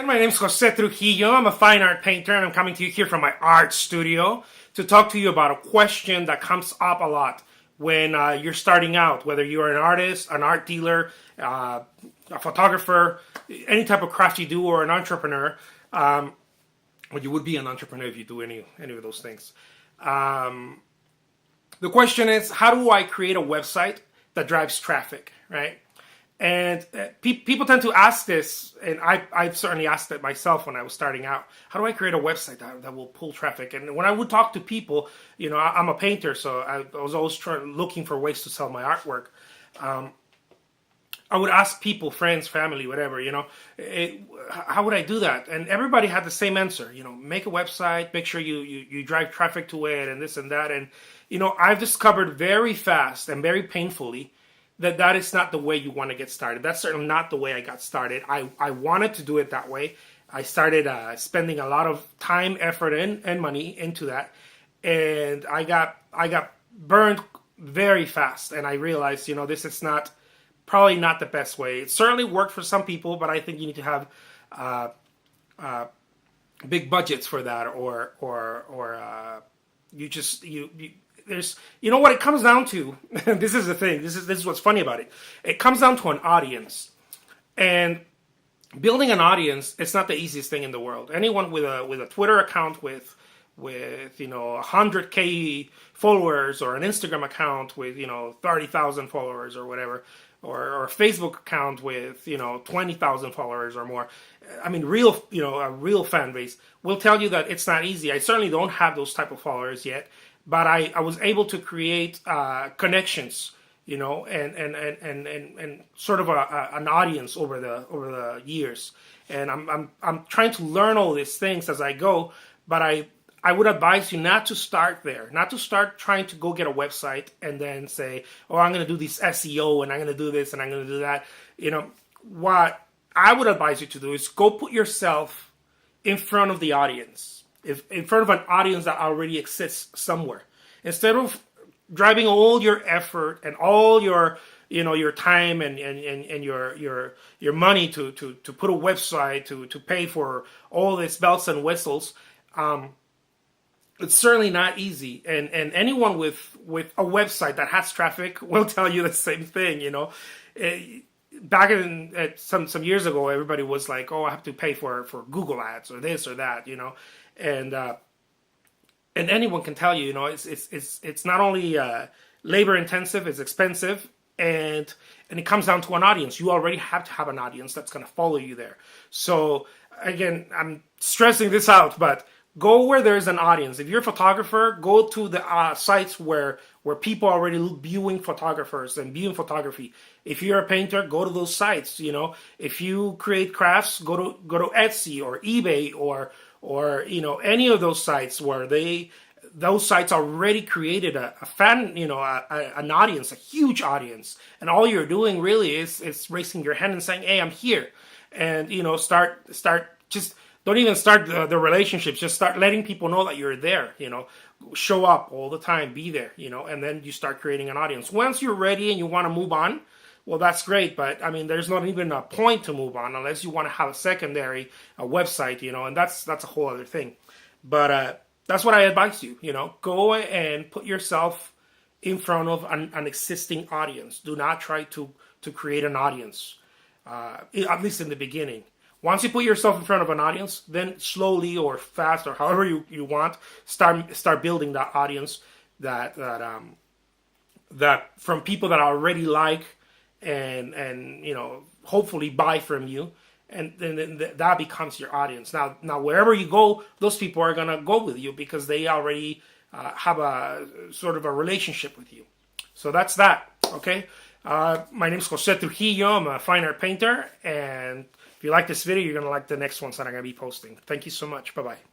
And my name is Jose Trujillo. I'm a fine art painter, and I'm coming to you here from my art studio to talk to you about a question that comes up a lot when you're starting out, whether you're an artist, an art dealer, a photographer, any type of craft you do, or an entrepreneur. Well, you would be an entrepreneur if you do any of those things. The question is, how do I create a website that drives traffic, right? And people tend to ask this, and I've certainly asked it myself when I was starting out. How do I create a website that will pull traffic? And when I would talk to people, I'm a painter, so I was always looking for ways to sell my artwork. I would ask people, friends, family, whatever, how would I do that? And everybody had the same answer, make a website, make sure you drive traffic to it, and this and that. And, I've discovered very fast and very painfully that is not the way you want to get started. That's certainly not the way I got started. I wanted to do it that way. I started spending a lot of time, effort, and money into that. And I got burned very fast. And I realized, this is probably not the best way. It certainly worked for some people, but I think you need to have big budgets for that, or there's what it comes down to. This is the thing. This is what's funny about it. It comes down to an audience, and building an audience, it's not the easiest thing in the world. Anyone with a Twitter account with 100K followers, or an Instagram account with 30,000 followers or whatever, or a Facebook account with 20,000 followers or more, I mean, a real fan base will tell you that it's not easy. I certainly don't have those type of followers yet, but I was able to create connections, and sort of an audience over the years. And I'm trying to learn all these things as I go, but I would advise you not to start there, not to start trying to go get a website and then say, oh, I'm going to do this SEO and I'm going to do this and I'm going to do that. What I would advise you to do is go put yourself in front of the audience, in front of an audience that already exists somewhere. Instead of driving all your effort and all your time and your money to put a website, to pay for all these bells and whistles, it's certainly not easy. And anyone with a website that has traffic will tell you the same thing. Back in some years ago, everybody was like, oh, I have to pay for Google ads or this or that, and anyone can tell you, it's not only labor intensive, it's expensive, and it comes down to an audience. You already have to have an audience that's going to follow you there. So again, I'm stressing this out, but go where there's an audience. If you're a photographer, go to the sites where people are already viewing photographers and viewing photography. If you're a painter, go to those sites. If you create crafts, go to Etsy or eBay or any of those sites where those sites already created a fan, an audience, a huge audience, and all you're doing really is raising your hand and saying, hey, I'm here. And start just don't even start the relationships. Just start letting people know that you're there. Show up all the time, be there. And then you start creating an audience. Once you're ready and you want to move on, well, that's great. But I mean, there's not even a point to move on unless you want to have a secondary website. And that's a whole other thing. But that's what I advise you. Go and put yourself in front of an existing audience. Do not try to create an audience, at least in the beginning. Once you put yourself in front of an audience, then slowly or fast or however you want, start building that audience that from people that already like and hopefully buy from you, and then that becomes your audience. Now wherever you go, those people are gonna go with you because they already have a sort of a relationship with you. So that's that. Okay. My name is Jose Trujillo. I'm a fine art painter, and if you like this video, you're going to like the next ones that I'm going to be posting. Thank you so much. Bye-bye.